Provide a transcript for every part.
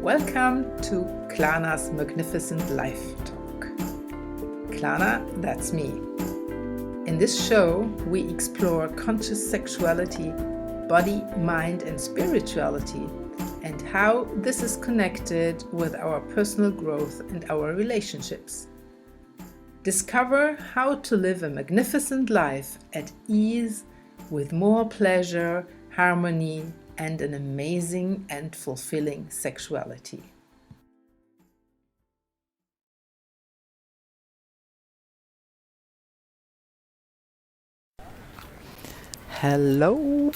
Welcome to KLANA'S Magnificent Life Talk. KLANA, that's me. In this show, we explore conscious sexuality, body, mind, and spirituality, and how this is connected with our personal growth and our relationships. Discover how to live a magnificent life at ease with more pleasure, harmony, and an amazing and fulfilling sexuality. Hello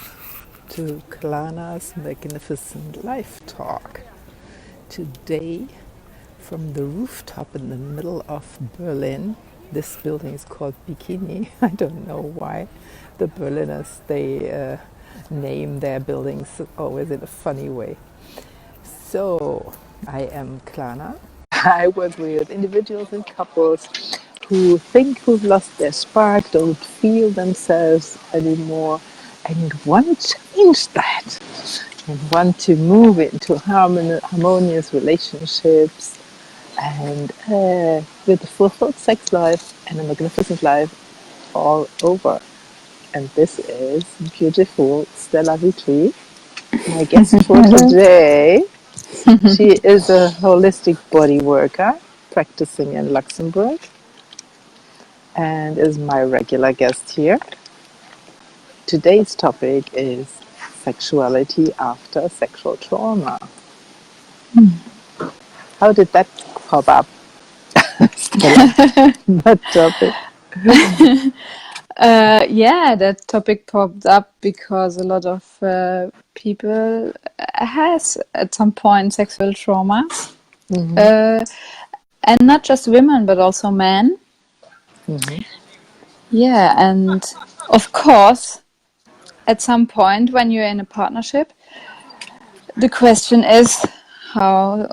to KLANA'S Magnificent Life Talk. Today, from the rooftop in the middle of Berlin. This building is called Bikini. I don't know why. The Berliners, they name their buildings always in a funny way. So, I am KLANA. I work with individuals and couples who've lost their spark, don't feel themselves anymore, and want to change that, and want to move into harmonious relationships, and with a fulfilled sex life and a magnificent life all over. And this is beautiful Stella Witry, my guest for today. She is a holistic body worker practicing in Luxembourg and is my regular guest here. Today's topic is sexuality after sexual trauma. How did that pop up, Stella? That topic. That topic popped up because a lot of people has at some point sexual traumas, and not just women but also men. Yeah, and of course, at some point when you're in a partnership, the question is how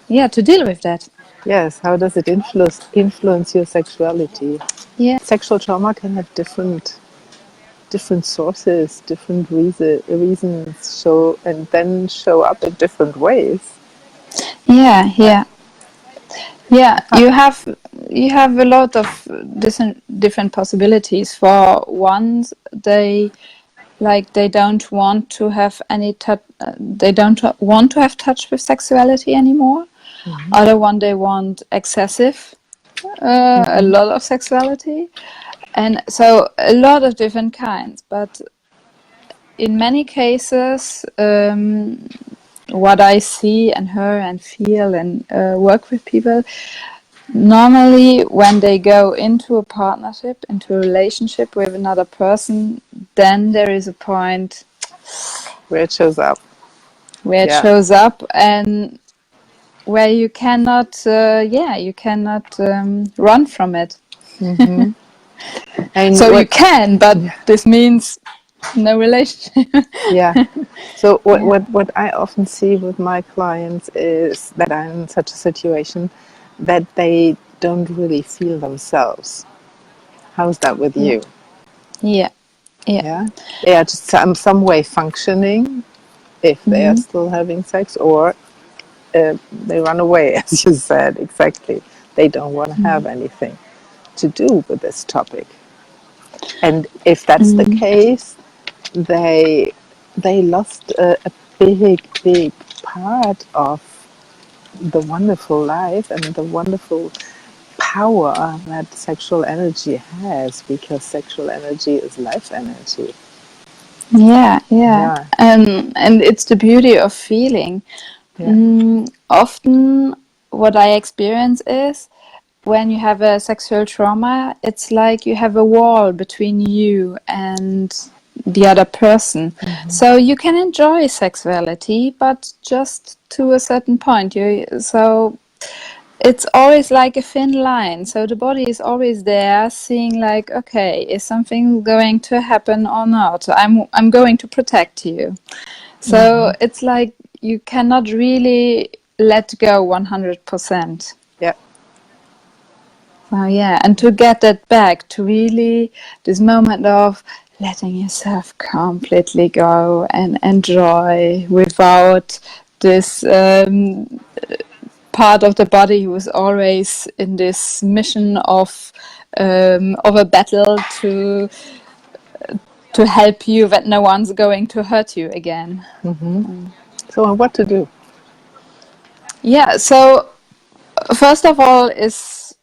to deal with that. Yes, how does it influence your sexuality? Yeah. Sexual trauma can have different sources, different reasons show up in different ways. Yeah. You have a lot of different possibilities. For ones, they don't want to have any they don't want to have touch with sexuality anymore. Other one, they want excessive, a lot of sexuality, and so a lot of different kinds. But in many cases, what I see and hear and feel and work with people, normally when they go into a partnership, into a relationship with another person, then there is a point where it shows up. And where you cannot run from it. And so you can, but this means no relationship. So what I often see with my clients is that I'm in such a situation that they don't really feel themselves. How's that with you? Yeah. Just some way functioning if they are still having sex, or they run away, as you said. Exactly. They don't want to have anything to do with this topic. And if that's the case, they lost a big part of the wonderful life and the wonderful power that sexual energy has, because sexual energy is life energy. Yeah. And it's the beauty of feeling. Often what I experience is when you have a sexual trauma, it's like you have a wall between you and the other person. So you can enjoy sexuality, but just to a certain point. So it's always like a thin line. So the body is always there, seeing like, okay, is something going to happen or not? I'm going to protect you. So it's like you cannot really let go 100%. Yeah. And to get that back, to really this moment of letting yourself completely go and enjoy without this part of the body who is always in this mission of a battle to help you that no one's going to hurt you again. So what to do? Yeah, so first of all is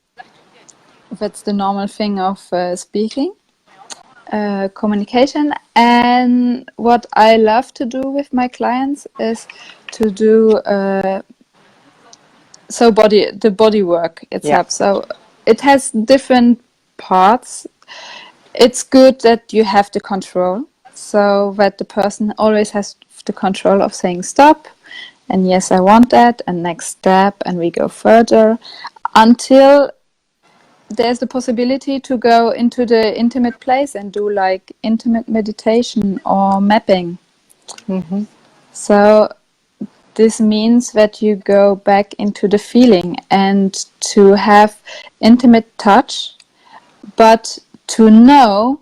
that's the normal thing of speaking, communication. And what I love to do with my clients is to do the body work itself. Yeah. So it has different parts. It's good that you have the control, so that the person always has the control of saying stop, and yes, I want that, and next step, and we go further until there's the possibility to go into the intimate place and do like intimate meditation or mapping. So this means that you go back into the feeling and to have intimate touch, but to know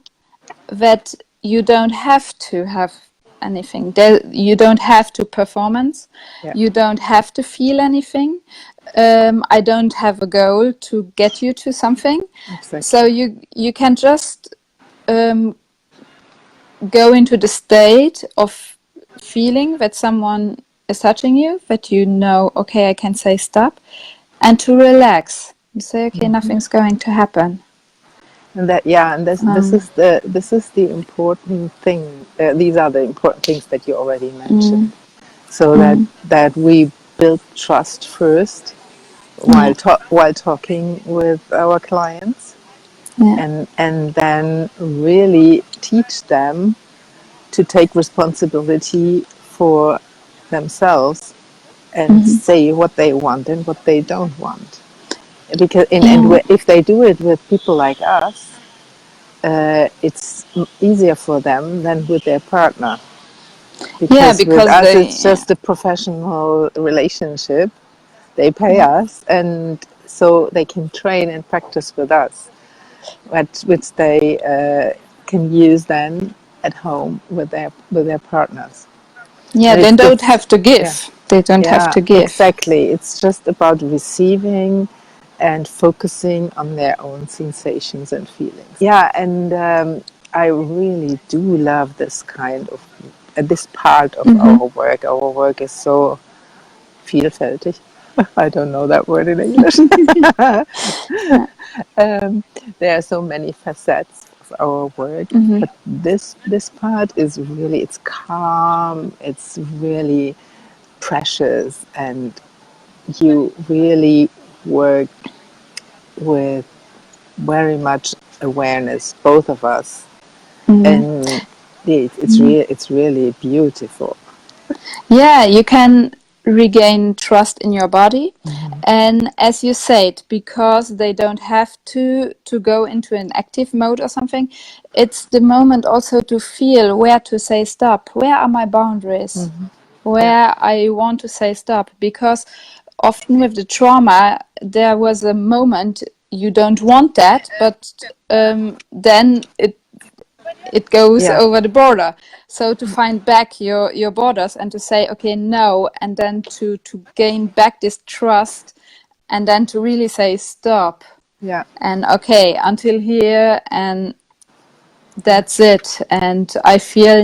that you don't have to have anything. You don't have to performance. Yeah. You don't have to feel anything. I don't have a goal to get you to something. Exactly. So you can just go into the state of feeling that someone is touching you, that you know, okay, I can say stop, and to relax. You say, okay, nothing's going to happen. And this is the important thing. These are the important things that you already mentioned. So that we build trust first while talking with our clients, and then really teach them to take responsibility for themselves and say what they want and what they don't want. Because if they do it with people like us, it's easier for them than with their partner. Because with us, it's just a professional relationship. They pay us, and so they can train and practice with us, which they can use then at home with their partners. Yeah, they don't have to give. Yeah. They don't have to give. Exactly. It's just about receiving and focusing on their own sensations and feelings. Yeah, and I really do love this kind of this part of our work. Our work is so vielfältig. I don't know that word in English. There are so many facets of our work, but this part is really, it's calm, it's really precious, and you really work with very much awareness, both of us, and it's really beautiful. Yeah, you can regain trust in your body, and as you said, because they don't have to go into an active mode or something, it's the moment also to feel where to say stop. Where are my boundaries? Where I want to say stop, because often with the trauma there was a moment you don't want that, but then it goes over the border. So to find back your borders and to say, okay, no, and then to gain back this trust, and then to really say stop. Yeah. And okay, until here, and that's it. And I feel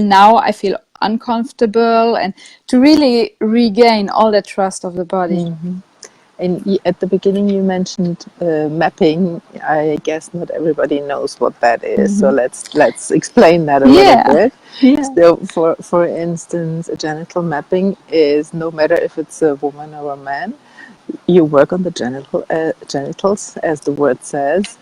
uncomfortable, and to really regain all the trust of the body. And at the beginning you mentioned mapping. I guess not everybody knows what that is, so let's explain that a little bit. So for instance, a genital mapping is, no matter if it's a woman or a man, you work on the genitals, as the word says,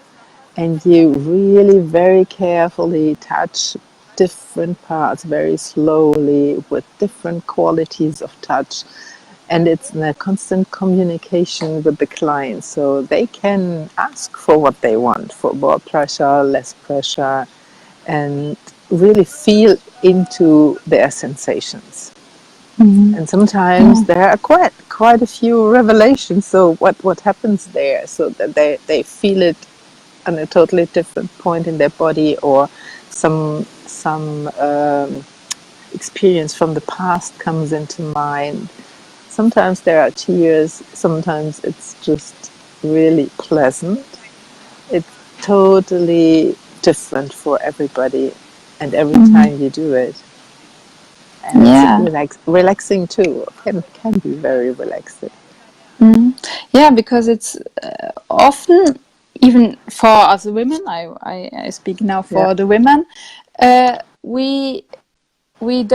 and you really very carefully touch different parts very slowly with different qualities of touch. And it's in a constant communication with the client, so they can ask for what they want, for more pressure, less pressure, and really feel into their sensations. And sometimes there are quite a few revelations. So what happens there? So that they feel it on a totally different point in their body, or some experience from the past comes into mind. Sometimes there are tears, sometimes it's just really pleasant. It's totally different for everybody, and every time you do it. And it's Yeah. relaxing too. Can be very relaxing. Yeah, because it's often, even for us women, I speak now Yeah. for the women, we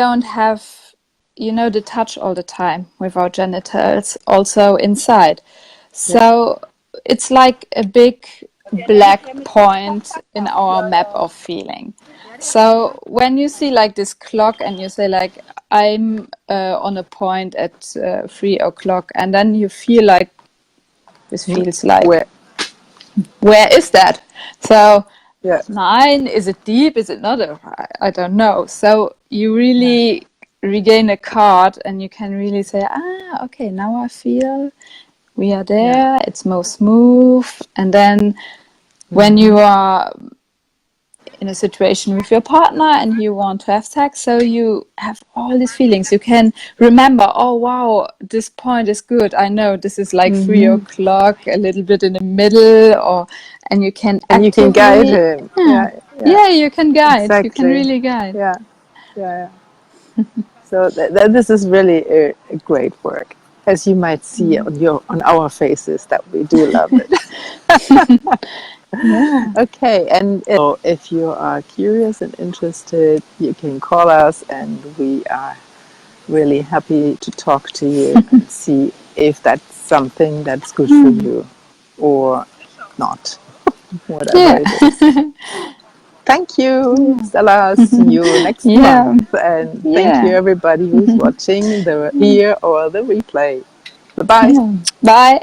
don't have, the touch all the time with our genitals also inside. Yeah. So it's like a big black point in our map of feeling. So when you see like this clock and you say like, I'm on a point at 3 o'clock, and then you feel like this feels like, Where? where is that? So Yeah. 9, is it deep? Is it not? I don't know. So you Yeah. really regain a card and you can really say, okay, now I feel we are Yeah. there. It's more smooth. And then when you are in a situation with your partner and you want to have sex, so you have all these feelings, you can remember, oh wow, this point is good, I know this is like 3 o'clock, a little bit in the middle, or and you can And you can guide actively, him. Yeah. Yeah. you can guide, you can Exactly. really guide. Yeah. Yeah. So this is really a great work, as you might see on our faces that we do love it. Yeah. Okay, and if you are curious and interested, you can call us, and we are really happy to talk to you and see if that's something that's good for you or not, whatever Yeah. it is. Thank you, Stella. See you next Yeah. month. And thank you, Yeah. everybody who's watching the here or the replay. Bye bye. Yeah. Bye.